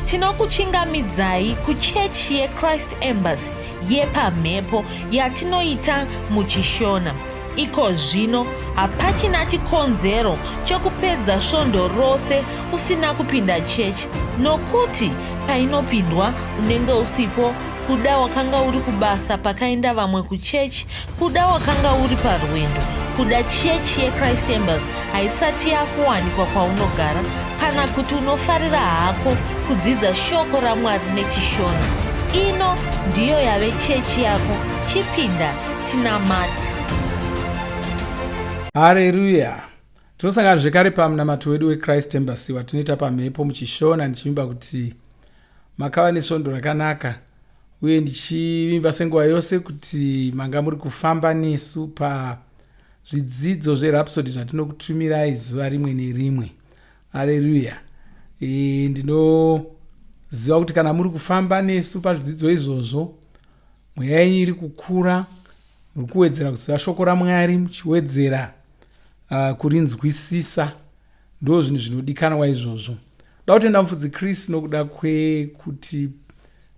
tinokuchingamidzai kuchechi yeChrist Embassy yepamhepo yatinoita muchishona. Iko zvino hapachina chikonzero chokupedza svondo rose usina kupinda chechi, nokuti painopindwa unenge usipo, kuda wakanga uri kubasa pakaenda vamwe kuchechi, kuda wakanga uri parwendo, kuda chechi yeChrist Embassy haisati yakuwanikwa kwaunogara, kana kuti unofarira hako kudzidza shoko raMwari nechishona. Ino ndiyo yave chechi yako. Chipinda, tinamati. Haleluya. Tinosangana zvekare pamunamato wedu weChrist Embassy watinoita pamhepo muchishona, ndichivimba kuti makava nesvondo rakanaka, uye ndichivimba senguva yose kuti manga muri kufamba nesu pazvidzidzo zveRhapsody zvatinokutumirai zuva rimwe nerimwe. Haleluya. Ndinoziva kuti kana muri kufamba nesu pazvidzidzo izvozvo, mweya yenyu iri kukura, muri kuwedzera kuziva shoko raMwari, muchiwedzera kurinzwisisa. Ndo zvinhu zvinodikanwa izvozvo. Da kutenda mufudzi Kristu nokuda kwekuti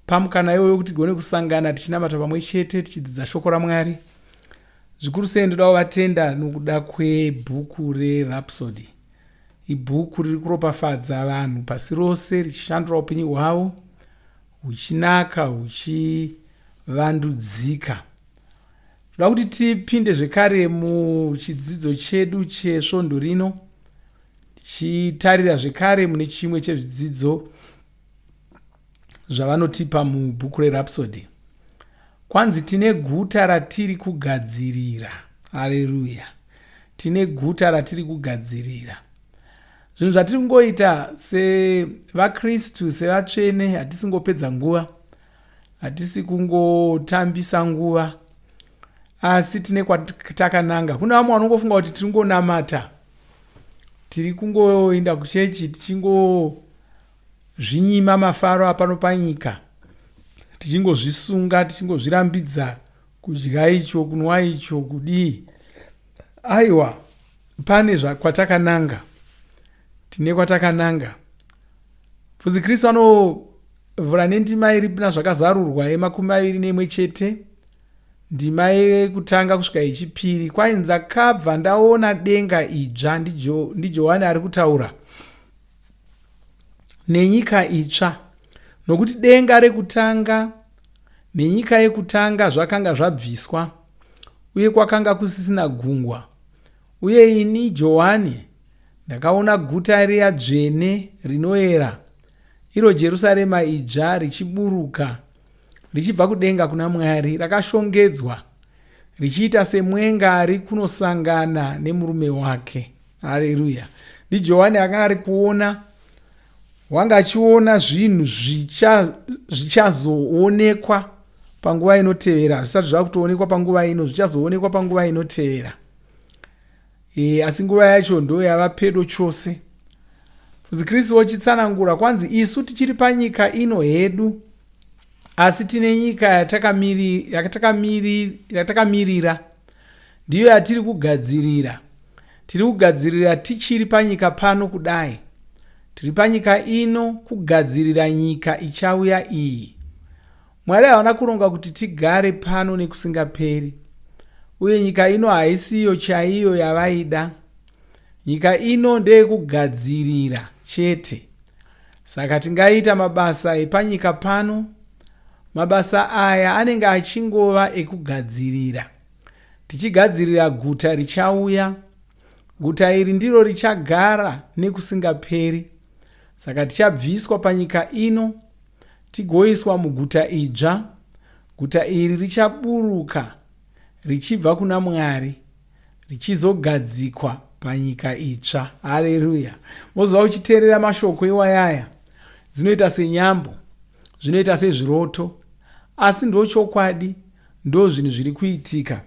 pamukana iyoyo kuti tigone kusangana tichinamata pamwe chete tichidzidza shoko raMwari. Zvikuru sei ndoda kuvatenda nokuda kwebhuku reRhapsody. Ibhuku riri kuropafadza vanhu pasi rose, richishandura upenyu hwavo, huchinaka, huchivandudzika. Toda kuti tipinde zvekare muchidzidzo chedu chesvondo rino, tichitarira zvekare mune chimwe chezvidzidzo zvavanotipa mubhuku reRhapsody. Kwanzi tine guta ratiri kugadzirira. Haleluya. Tine guta ratiri kugadzirira. Zvinhu zvatiri kungoita sevaKristu, sevatsvene, hatisi kungopedza nguva, hatisi kungotambisa nguva, asi tine kwatakananga. Kuna vamwe vanongofunga kuti tiri kungonamata, tiri kungoenda kuchechi tichingozvinyima mafaro apano panyika, tichingozvisunga, tichingozvirambidza kudya icho, kunwa icho, kudii. Aiwa, pane kwatakananga. Tine kwatakananga. Mufudzi Kristu anovhura nendima iri nazvakazarurwa ye21 chete. Ndima yekutanga kusvika yechipiri. Kwai ndakabva ndaona denga idzva, ndiJohani ari kutaura, nenyika itsva. Nokuti denga rekutanga nenyika yekutanga zvakanga zvabviswa, uye kwakanga kusisina gungwa. Uye ini Johani ndakaona guta riya dzvene rinoera, iro Jerusarema idzva, richiburuka richibva kudenga kuna Mwari, rakashongedzwa, richiita semwenga ari kunosangana nemurume wake. Haleluya. NdiJohani akanga ari kuona, wanga achiona zvinhu zvichazoonekwa panguva inotevera. Zvisati zvakutoonekwa panguva ino, zvichazoonekwa panguva inotevera. Asi nguva yacho ndo yava pedo chose. Mufudzi Kristu ochitsanangura, kwanzi isu tichiri panyika ino hedu, asi tine nyika yatakamirira, ndiyo yatiri kugadzirira. Tiri kugadzirira tichiri panyika pano kudai. Tiri panyika ino kugadzirira nyika ichauya iyi. Mwari havana kuronga kuti tigare pano nekusingaperi. Uye nyika ino haisiyo chaiyo yavaida. Nyika ino ndeye kugadzirira chete. Saka tingaita mabasa epanyika pano. Mabasa aya anenge achingova ekugadzirira. Tichigadzirira guta richauya. Guta iri ndiro richagara nekusingaperi. Saka tichabviswa panyika ino, tigoiswa muguta idzva. Guta iri richaburuka, richibva kuna Mwari, richizogadzikwa panyika itsva. Haleluya. Moziva uchiteerera mashoko iwayaya, dzinoita senyambo, zvinoita sezviroto, asi ndo chokwadi, ndo zvinhu zviri kuitika.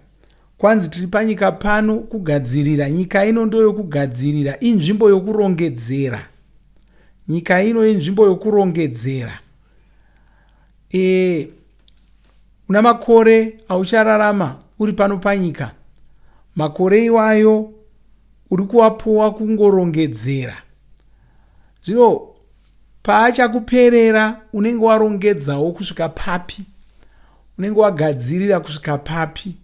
Kwanzi tiri panyika pano kugadzirira. Nyika ino ndo yokugadzirira, inzvimbo yokurongedzera. Nyika ino inzvimbo yokurongedzera. Una makore auchararama uri pano panyika, makore iwayo uri kuwapuwa kungorongedzera. Zvino paachakuperera unenge warongedzawo kusvika papi? Unenge wagadzirira kusvika papi?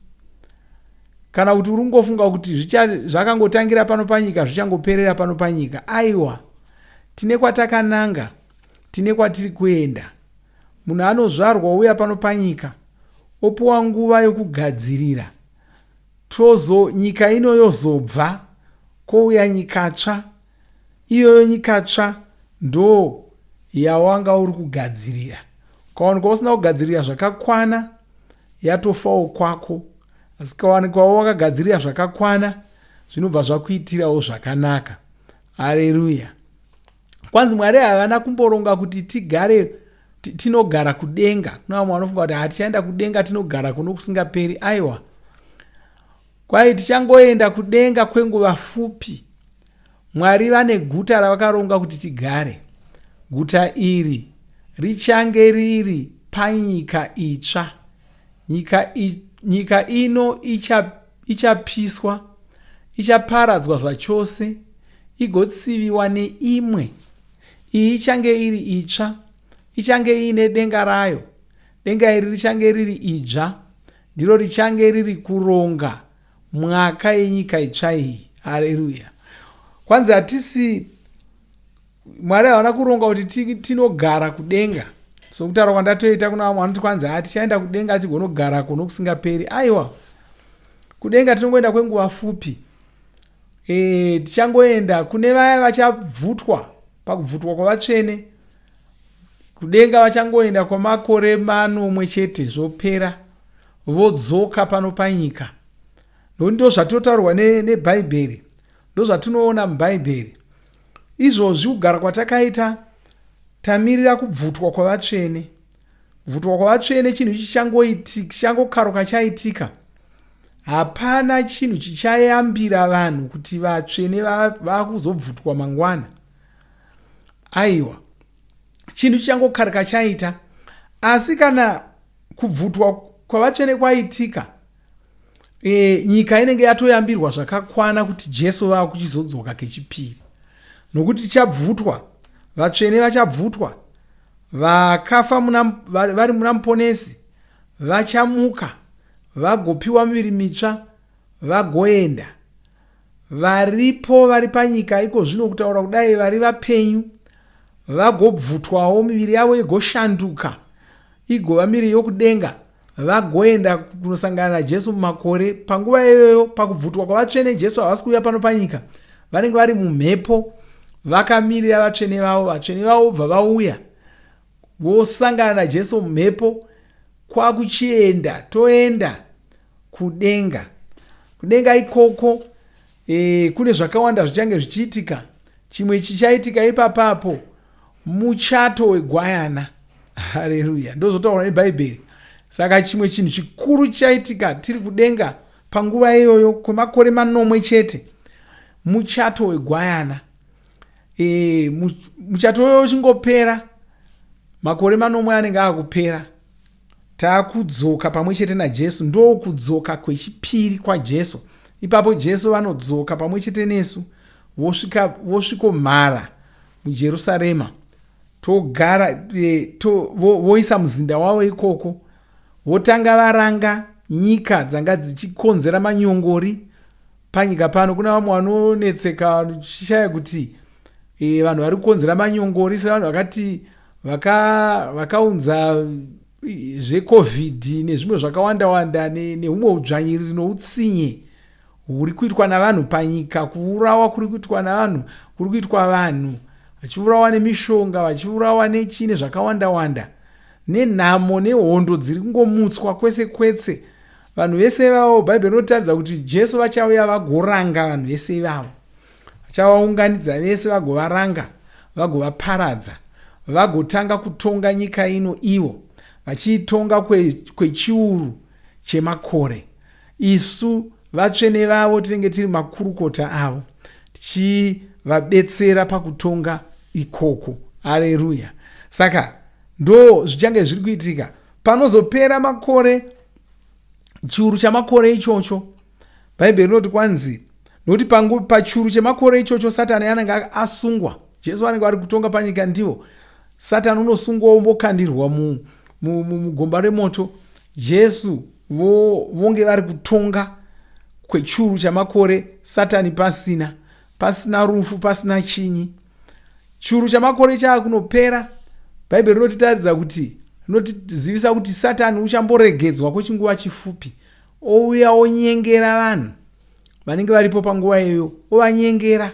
Kana kuti uri kungofunga kuti zvakangotangira pano panyika zvichangoperera pano panyika? Aiwa, tine kwatakananga, tine kwatiri kuenda. Munhu anozvarwa uya pano panyika opuwa nguva yokugadzirira. Nyika ino yozobva kouya nyika tsva. Iyoyo nyika tsva ndo yawanga uri kugadzirira. Ukawanikwa usina kugadzirira zvakakwana, yatofawo kwako. Asi ukawanikwawo wakagadzirira zvakakwana, zvinobva zvakuitirawo zvakanaka. Haleluya. Kwanzi Mwari havana kumboronga kuti tinogara kudenga. Kuna vamwe vanofunga kuti hatichaenda kudenga, tinogara kuno kusingaperi. Aiwa, kwai tichangoenda kudenga kwenguva pfupi. Mwari vane guta ravakaronga kuti tigare. Guta iri richange riri panyika itsva. Nyika ino ichapiswa, ichaparadzwa zvachose, igotsiviwa neimwe. Iyi ichange iri itsva, ichange ine denga rayo. Denga iri richange riri idzva, ndiro richange riri kuronga mwaka yenyika itsva iyi. Haleluya. Kwanzi hatisi, Mwari havana kuronga kuti tinogara kudenga. Sokutaura kwandatoita kuna vamwe vanoti kwanzi hatichaenda kudenga tigonogara kuno kusingaperi. Aiwa, kudenga tinongoenda kwenguva pfupi. Tichangoenda kune vaya vachabvutwa pakubvutwa kwavatsvene. Kudenga vachangoenda kwamakore 4 chete zvopera, vodzoka pano panyika. Ndo zvatotaurwa nebhaibheri, ndo zvatinoona mubhaibheri. Izvozvi kugara kwatakaita tamirira kubvutwa kwavatsvene. Kubvutwa kwavatsvene chinhu chichangokaruka chaitika. Hapana chinhu chichayambira vanhu kuti vatsvene vakuzobvutwa mangwana. Aiwa, chinhu chichangokaruka chaita. Asi kana kubvutwa kwavatsvene kwaitika, nyika inenge yatoyambirwa zvakakwana kuti Jesu vakuchizodzoka kechipiri. Nokuti tichabvutwa, vatsvene vachabvutwa, vakafa vari muna muponesi vachamuka, vagopiwa miviri mitsva, vagoenda. Varipo vari panyika iko zvino kutaura kudai vari vapenyu, vagobvutwawo miviri yavo igoshanduka igova miviri yokudenga, vagoenda kunosangana naJesu mumakore. Panguva iyoyo pakubvutwa kwavatsvene Jesu havasi kuuya pano panyika, vanenge vari mumhepo vakamirira vatsvene vavo. Vatsvene vavo bva vauya vosangana naJesu mumhepo, kwakuchienda toenda kudenga. Kudenga ikoko kune zvakawanda zvichange zvichiitika. Chimwe chichaitika ipapapo muchato wegwayana. Haleluya. Ndozotaura nebhaibheri. Saka chimwe chinhu chikuru chichaitika tiri kudenga panguva iyoyo kwemakore 4 chete, muchato wegwayana. Muchato iyoyo uchingopera, makore 4 anenge akupera, taakudzoka pamwe chete naJesu. Ndo kudzoka kwechipiri kwaJesu. Ipapo Jesu vanodzoka pamwe chete nesu, vosvikomhara muJerusarema, togara, voisa muzinda wavo ikoko, votanga varanga nyika dzanga dzichikonzera manyongori panyika pano. Kuna vamwe vanonetseka vachishaya kuti vanhu vari kukonzera manyongori sevanhu vakati vakaunza zveCovid nezvimwe zvakawanda nehumwe udzvanyiriri noutsinye huri kuitwa navanhu panyika. Kuurawa kuri kuitwa navanhu, kuri kuitwa vanhu vachiurawa nemishonga, vachiurawa nechine zvakawanda, nenhamo nehondo dziri kungomutswa kwese kwese. Vanhu vese vavo bhaibheri rinotaridza kuti Jesu vachauya vagoranga vanhu vese ivavo. Vachavaunganidza vese vagovaranga, vagovaparadza, vagotanga kutonga nyika ino ivo, vachiitonga kwechiuru chemakore. Isu vatsvene vavo tinenge tiri makurukota avo, tichivabetsera pakutonga ikoko. Haleluya. Saka ndo zvichange zviri kuitika panozopera makore, chiuru chamakore ichocho. Bhaibheri rinoti kwanzi, nokuti pachiuru chemakore ichocho Satani anenge asungwa, Jesu anenge ari kutonga panyika ndivo. Satani unosungwa umbokandirwa mugomba remoto. Jesu vonge vari kutonga kwechuru chamakore, Satani pasina rufu, pasina chinyi. Churu chamakore chaakunopera. Bhaibheri rinotitaridza kuti, rinotizivisa kuti Satani uchamboregedzwa kwechinguva chifupi, ouya onyengera vanhu vanenge varipo panguva iyoyo, ovanyengera.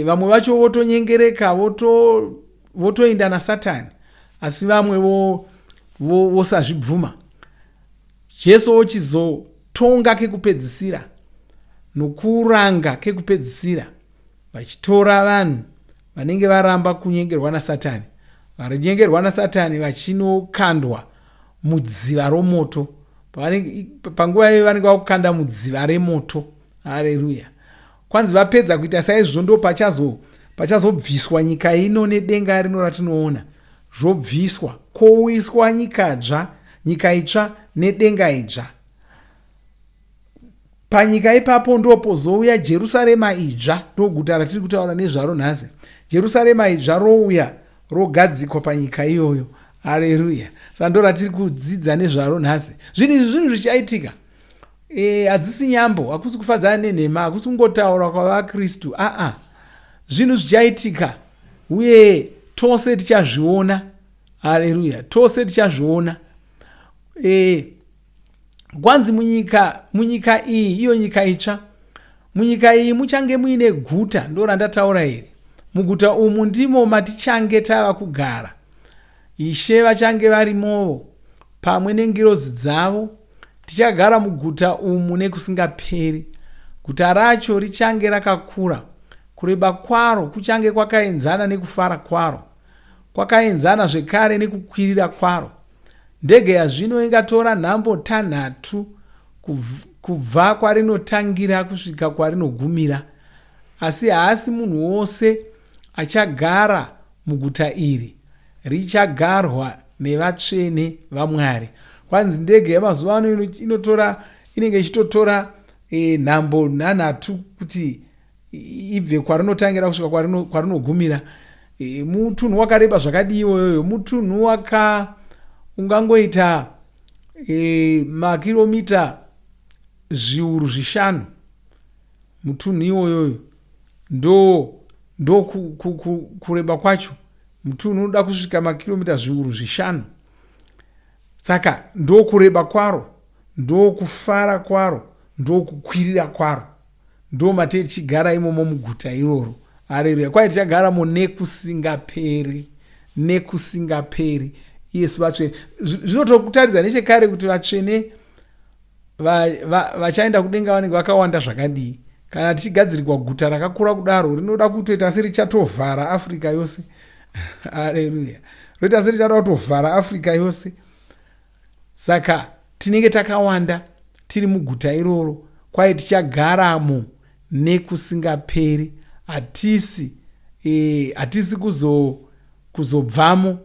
Vamwe vacho votonyengereka, votoenda naSatani, asi vamwe vosazvibvuma. Jesu ochizotonga kekupedzisira nokuranga kekupedzisira, vachitora vanhu vanenge varamba kunyengerwa naSatani, varinyengerwa naSatani vachinokandwa mudziva romoto. Panguva iyoyo vanenge vakukanda mudziva remoto. Haleluya. Kwanzi vapedza kuita saizvozvo ndo pachazobviswa nyika ino nedenga rino ratinoona. Zvobviswa, kouiswa nyika itsva nedenga idzva. Panyika ipapo ndopozouya Jerusarema idzva, ndoguta ratiri kutaura nezvaro nhasi. Jerusarema idzva rouya rogadzikwa panyika iyoyo. Haleluya. Sando ratiri kudzidza nezvaro nhasi. Zvinhu zvichaitika. Hadzisi nyambo, hakusi kufadzana nenhema, hakusi kungotaura kwavaKristu. Zvinhu zvichaitika uye tose tichazviona. Haleluya. Tose tichazviona. Kwanzi munyika iyi, iyo nyika itsva, munyika iyi muchange muine guta, ndo randataura iri. Muguta umu ndimo matichange tava kugara. Ishe vachange varimovo pamwe nengirozi dzavo. Tichagara muguta umu nekusingaperi. Guta racho richange rakakura, kureba kwaro kuchange kwakaenzana nekufara kwaro, kwakaenzana zvekare nekukwirira kwaro. Ndege yazvino ingatora nhambo 3 kubva kwarinotangira kusvika kwarinogumira. Asi haasi munhu wose achagara muguta iri, richagarwa nevatsvene vaMwari. Kwanzi ndege yemazuva ano inenge ichitotora nhambo 3 kuti ibve kwarinotangira kusvika kwarinogumira. Mutunhu wakareba zvakadiwo iyoyo, mutunhu ungangoita makilomita zviuru 5. Mutunhu iwoyoyo ndo kureba kwacho. Mutunhu unoda kusvika makilomita zviuru 5. Saka ndo kureba kwaro, ndo kufara kwaro, ndo kukwirira kwaro. Ndo matei tichigara imomo muguta iroro. Haleluya. Kwai tichagaramo nekusingaperi, nekusingaperi. Yesu vatsvene. Zvinotokutaridza nechekare kuti vatsvene vachaenda kudenga vanenge vakawanda zvakadii. Kana tichigadzirikwa guta rakakura kudaro, rinoda kutoita serichatovhara Afrika yose. Haleluya. Roita serichada kutovhara Afrika yose. Saka tinenge takawanda tiri muguta iroro, kwai tichagaramo nekusingaperi. Hatisi kuzobvamo,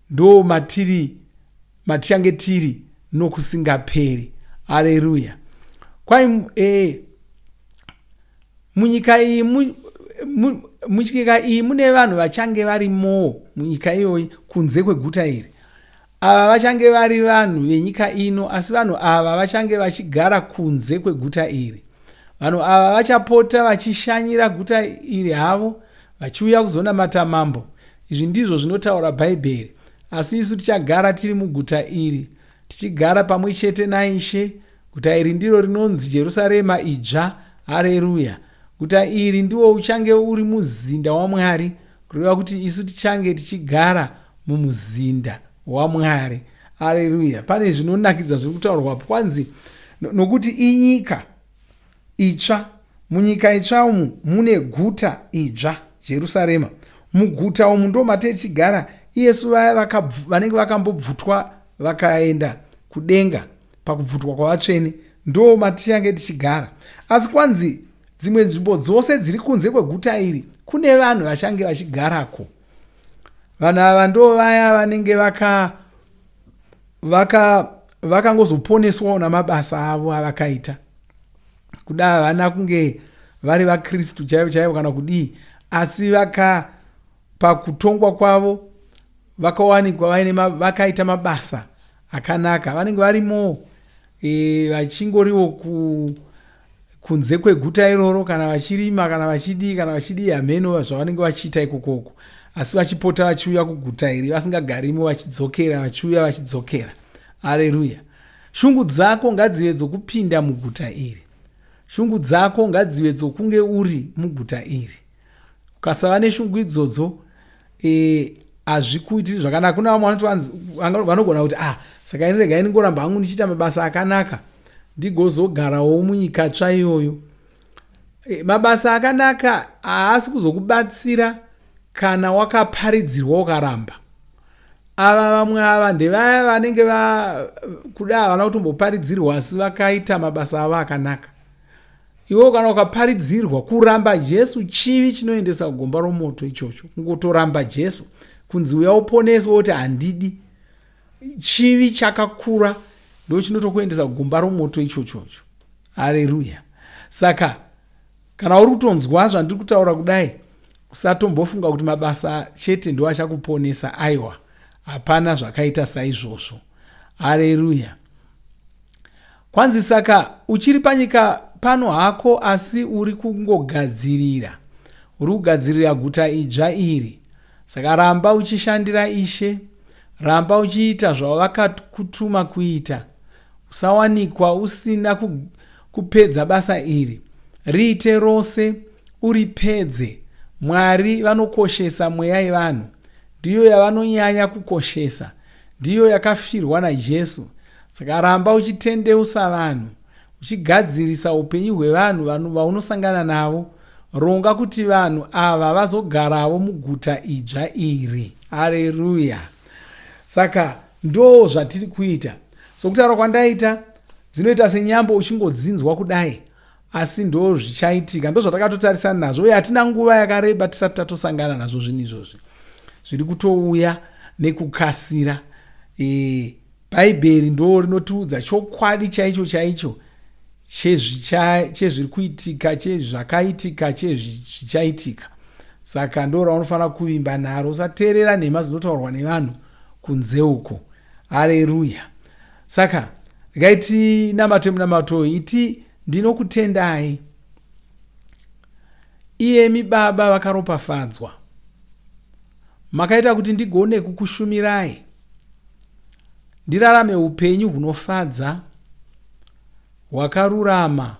ndo matichange tiri nokusingaperi. Haleluya. Kwai munyika iyi mune vanhu vachange varimo munyika iyoyi kunze kweguta iri. Ava vachange vari vanhu venyika ino, asi vanhu ava vachange vachigara kunze kweguta iri. Vanhu ava vachapota vachishanyira guta iri havo, vachiuya kuzonamata mambo. Izvi ndizvo zvinotaura Bhaibheri. Asi isu tichagara tiri muguta iri, tichigara pamwe chete naIshe. Guta iri ndiro rinonzi Jerusarema idzva. Haleluya. Guta iri ndiwo uchange uri muzinda waMwari, kureva kuti isu tichange tichigara mumuzinda waMwari. Haleluya. Pane zvinonakidza zviri kutaurwapo. Kwanzi nokuti inyika itsva, munyika itsva umu mune guta idzva, Jerusarema. Muguta umu ndo matei tichigara Yesu vaya vanenge vakambobvutwa vakaenda kudenga pakubvutwa kwavatsvene, ndo matichange tichigara. Asi kwanzi dzimwe nzvimbo dzose dziri kunze kweguta iri kune vanhu vachange vachigarako. Vanhu ava ndo vaya vanenge vakangozoponeswawo namabasa avo avakaita. Kuda havana kunge vari vaKristu chaivo chaivo kana kudii, asi pakutongwa kwavo vakawanikwa vakaita mabasa akanaka. Vanenge varimo vachingoriwo kunze kweguta iroro, kana vachirima, kana vachidii hameno zvavanenge vachiita ikokoko, asi vachipota vachiuya kuguta iri, vasingagarimo, vachidzokera, vachiuya vachidzokera. Haleluya. Shungu dzako ngadzive dzokupinda muguta iri. Shungu dzako ngadzive dzokunge uri muguta iri. Ukasava neshungu idzodzo, hazvikuitiri zvakanaka. Kuna vamwe vanogona kuti saka ini regai ndingoramba hangu ndichiita mabasa akanaka ndigozogarawo munyika tsva iyoyo. Mabasa akanaka haasi kuzokubatsira kana wakaparidzirwa ukaramba. Ava vamwe ava ndevaya vanenge kuda havana kutomboparidzirwa asi vakaita mabasa avo akanaka. Iwo kana ukaparidzirwa kuramba Jesu chivi chinoendesa kugomba romoto ichocho. Kungotoramba Jesu kunzi uya uponeswe woti handidi, chivi chakakura ndo chinotokuendesa kugomba romoto ichochocho. Haleluya. Saka kana uri kutonzwa zvandiri kutaura kudai, usatombofunga kuti mabasa chete ndo achakuponesa. Aiwa, hapana zvakaita saizvozvo. Haleluya. Kwanzi saka uchiri panyika pano hako asi uri kungogadzirira, uri kugadzirira guta idzva iri. Saka ramba uchishandira Ishe, ramba uchiita zvavakakutuma kuita. Usawanikwa usina kupedza basa iri. Riite rose uripedze. Mwari vanokoshesa mweya yevanhu, ndiyo yavanonyanya kukoshesa, ndiyo yakafirwa naJesu. Saka ramba uchitendeusa vanhu, uchigadzirisa upenyu hwevanhu vaunosangana navo. Ronga kuti vanhu ava vazogarawo muguta idzva iri. Haleluya. Saka ndo zvatiri kuita. Sokutaura kwandaita dzinoita senyambo uchingodzinzwa kudai, asi ndo zvichaitika, ndo zvatakatotarisana nazvo. Uye hatina nguva yakareba tisati tatosangana nazvo zvinhu izvozvi. Zviri kutouya nekukasira. Bhaibheri ndo rinotiudza chokwadi chaicho chaicho chezviri kuitika, chezvakaitika, chezvichaitika. Saka ndo raunofanira kuvimba naro. Usateerera nhema dzinotaurwa nevanhu kunze uko. Haleluya. Saka regai namate munamato iti ndinokutendai, iyemi Baba vakaropafadzwa, makaita kuti ndigone kukushumirai, ndirarame upenyu hunofadza, hwakarurama,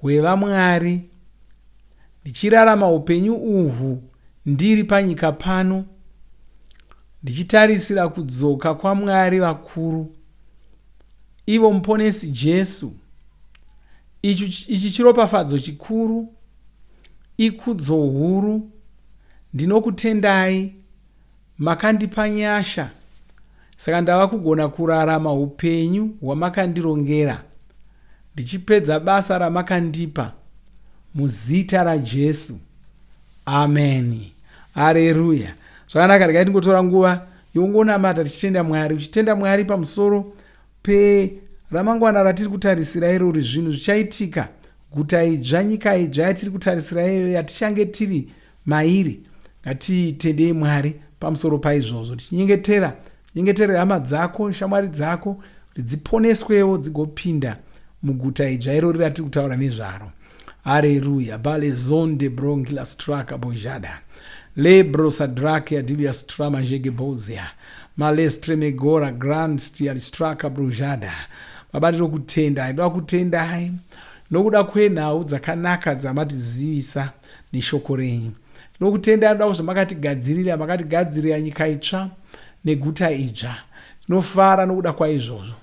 hwevaMwari, ndichirarama upenyu uhwu ndiri panyika pano, ndichitarisira kudzoka kwaMwari vakuru, ivo muponesi Jesu. Ichi chiropafadzo chikuru, ikudzo huru. Ndinokutendai, makandipa nyasha, saka ndava kugona kurarama upenyu hwamakandirongera, ndichipedza basa ramakandipa muzita raJesu. Ameni. Haleluya. Zvakanaka, regai tingotora nguva yongonamata tichitenda Mwari, uchitenda Mwari pamusoro ramangwana ratiri kutarisira irori, zvinhu zvichaitika, guta idzva, nyika idzva yatiri kutarisira iyo, yatichange tiri mairi. Ngatitendei Mwari pamusoro paizvozvo, tichinyengetera hama dzako, shamwari dzako, kuti dziponeswewo dzigopinda muguta idzva irori ratiri kutaura nezvaro. Haleluya. Balezonde brongila straka bojada, lebro sadrake adilia strama jege bozia, malestre megora grand stial straka brojada. Baba, ndinokutendai nokuda kwenhau dzakanaka dzamatizivisa neshoko renyu. Ndinokutendai nokuda zvamakatigadzirira nyika itsva neguta idzva. Tinofara nokuda kwaizvozvo.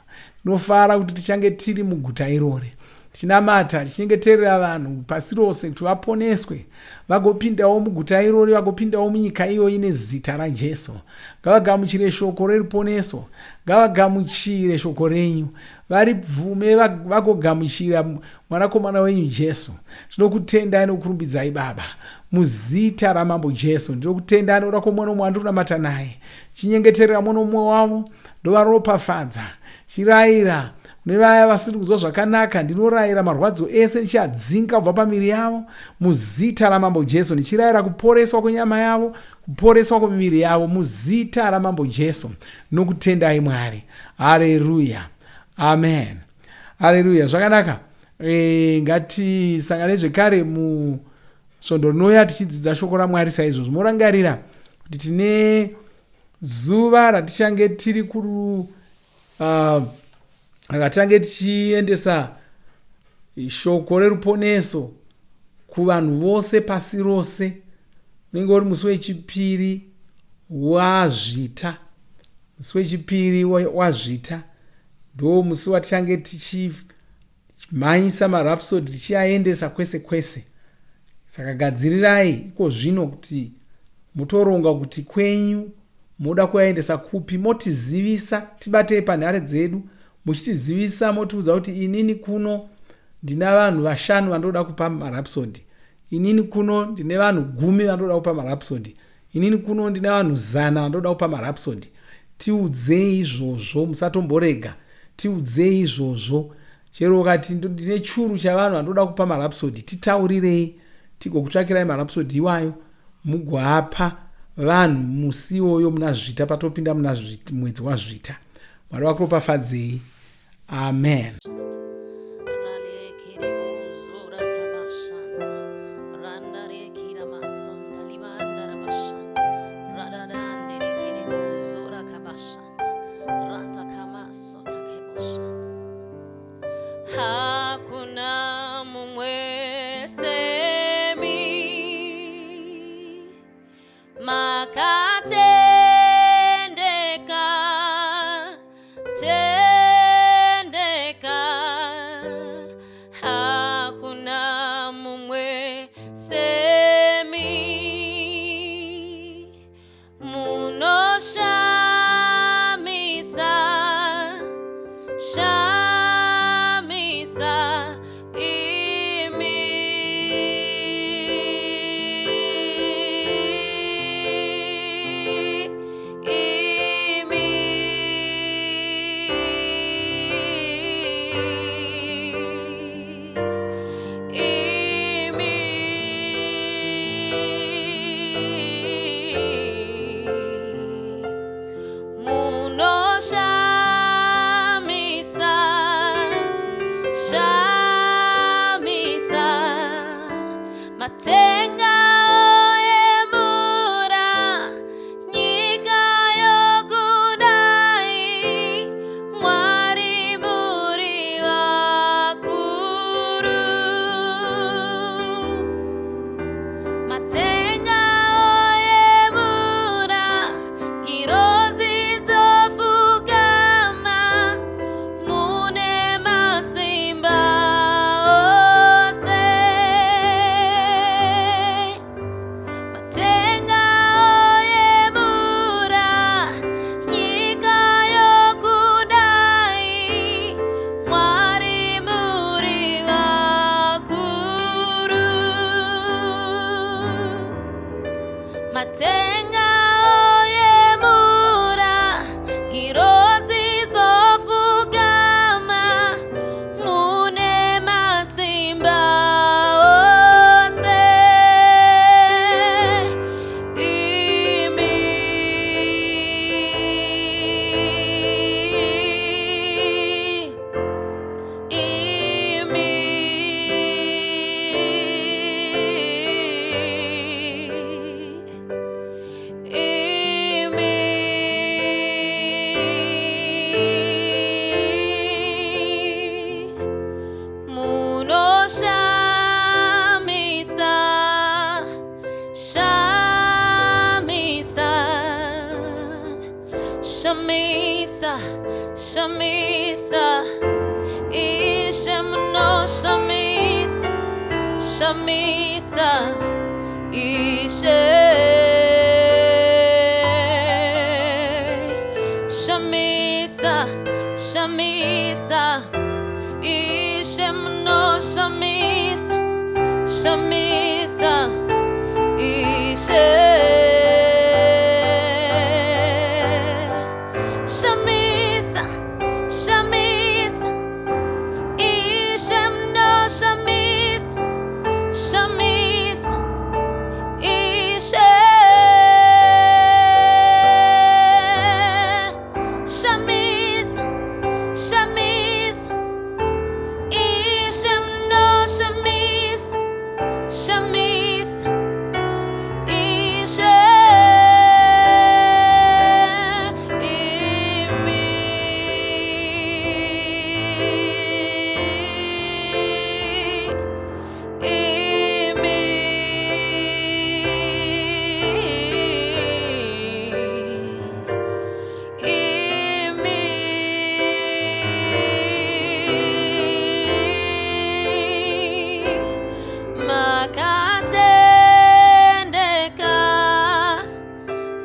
Tinofara kuti tichange tiri muguta irori, tichinamata, tichinyengeterera vanhu pasi rose kuti vaponeswe, vagopindawo muguta irori, vagopindawo munyika iyoyi nezita raJesu. Ngavagamuchire shoko reruponeso, ngavagamuchire shoko renyu, varibvume vagogamuchira mwanakomana wenyu Jesu. Tinokutendai nokurumbidzai Baba muzita ramambo Jesu. Ndinokutendai nokuda kwomwono mwandiri kunamata naye, chinyengeterera mwono mumwe wavo, ndovaropafadza, chirayira kune vaya vasiri kunzwa zvakanaka, ndinorayira marwadzo ese ndichiadzinga kubva pamiviri yavo muzita ramambo Jesu, ndichirayira kuporeswa kwenyama yavo, kuporeswa kwemiviri yavo muzita ramambo Jesu, nokutendai Mwari. Haleluya, amen, haleluya. Zvakanaka, ngatisangane zvekare musvondo rinouya tichidzidza shoko raMwari saizvozvo. Morangarira kuti tine zuva ratichange tiri ratichange tichiendesa shoko reruponeso kuvanhu vose pasi rose. Unenge uri musi wechipiri wazvita, musi wechipiri wazvita ndo musi watichange tichimhanyisa marapsodi tichiaendesa kwese kwese. Saka gadzirirai iko zvino kuti mutoronga kuti kwenyu moda kuaendesa kupi. Motizivisa, tibatei panhare dzedu, muchitizivisa motiudza kuti inini kuno ndina vanhu 5 vandoda kupa marapsodi, inini kuno ndine vanhu 10 vandoda kupa marapsodi, inini kuno ndine vanhu 100 vandoda kupa marapsodi. Tiudzei izvozvo, musatomborega, tiudzei izvozvo. Chero ukati ndine churu chavanhu vandoda kupa marapsodi, titaurirei tigokutsvakirai marapsodi iwayo mugoapa vanhu musi iwoyo muna zvita, patopinda muna mwedzi wazvita. Mwari wakuropafadzei, amen. Shamisa, Shamisa, Ishemno Shamisa, Shamisa, Ishe, Shamisa, Shamisa, Ishemno Shamisa, Shamisa, Ishe. Shamisa, Shamisa,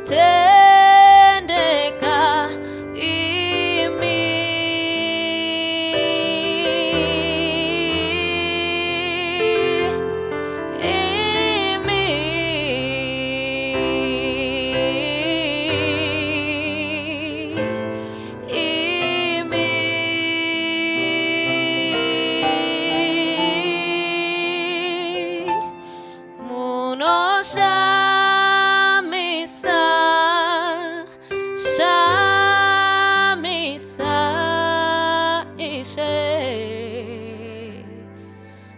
tendeka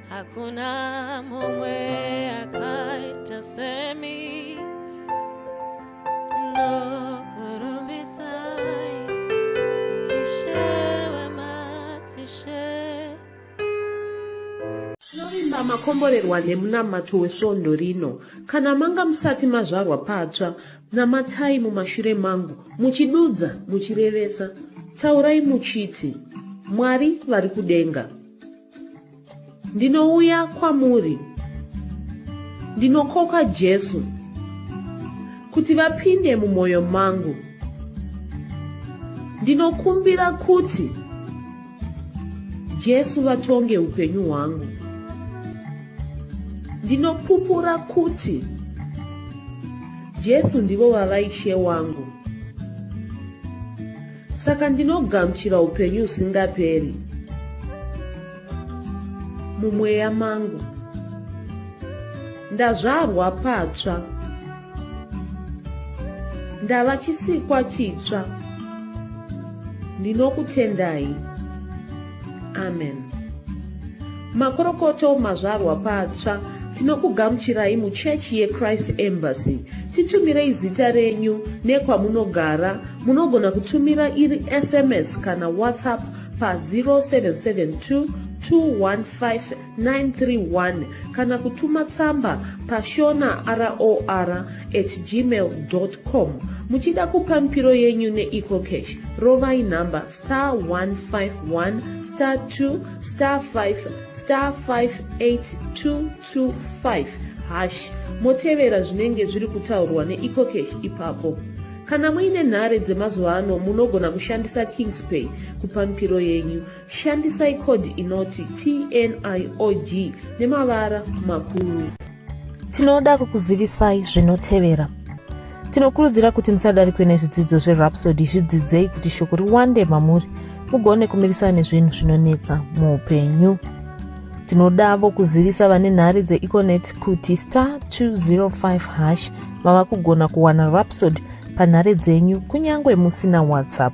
hakuna mumwe akaita semi nokurumbisai ishewe matishe. Tinovimba makomborerwa nemunamato wesvondo rino. Kana manga musati mazvarwa patsva, namatai mumashure mangu, muchidudza, muchirevesa. Taurai muchiti, Mwari vari kudenga, ndinouya kwamuri, ndinokoka Jesu kuti vapinde mumwoyo mangu. Ndinokumbira kuti Jesu vatonge upenyu hwangu. Ndinopupura kuti Jesu ndivo vava Ishe wangu. Saka ndinogamuchira upenyu usingaperi mumweya mangu. Ndazvarwa patsva, ndava chisikwa chitsva. Ndinokutendai. Amen. Makorokoto mazvarwa patsva, tinokugamuchirai muchechi yeChrist Embassy. Titumirei zita renyu nekwamunogara. Munogona kutumira iri SMS kana WhatsApp pa 0772 215 kana kutuma tsamba pa shonaror@gmail.com. Muchida kupa mpiro yenyu neEcocash, rovai namba *151*2*5*58225# motevera zvinenge zviri kutaurwa neEcocash ipapo. Kana muine nhare dzemazuva ano, munogona kushandisa KingsPay kupa mpiro yenyu. Shandisai kodi inoti TNIOG nemavara makuru. Tinoda kukuzivisai zvinotevera. Tinokurudzira kuti musadarikwe nezvidzidzo zveRhapsody. Zvidzidzei kuti shoko riwande mamuri, mugone kumirisana nezvinhu zvinonetsa muupenyu. Tinodavo kuzivisa vane nhare dzeEconet kuti *205# mava kugona kuwana Rhapsody panhare dzenyu kunyangwe musina WhatsApp.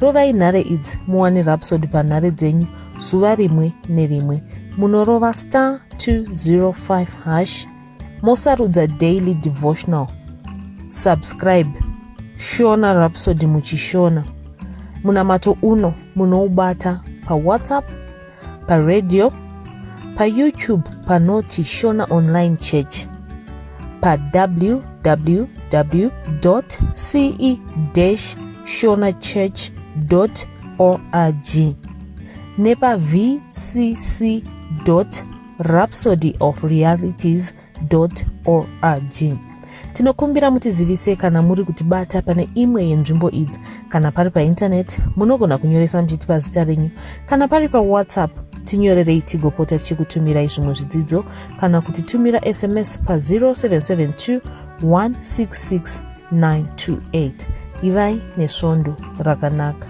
Rovai nhare idzi muwane Rhapsody panhare dzenyu zuva rimwe nerimwe. Munorova *205#, mosarudza daily devotional. Subscribe, shona Rhapsody muchishona. Munamato uno munoubata pa WhatsApp, pa radio, pa YouTube panoti Shona Online Church, pa www.ce-shonachurch.org, nepa vcc.rhapsodyofrealities.org. Tinokumbira mutizivise kana muri kutibata pane imwe yenzvimbo idzi. Kana pari painternet, munogona kunyoresa muchitipa zita renyu. Kana pari pa WhatsApp, tinyorerei tigopota tichikutumirai zvimwe zvidzidzo, kana kutitumira SMS pa 0772 166 928. Ivai nesvondo rakanaka.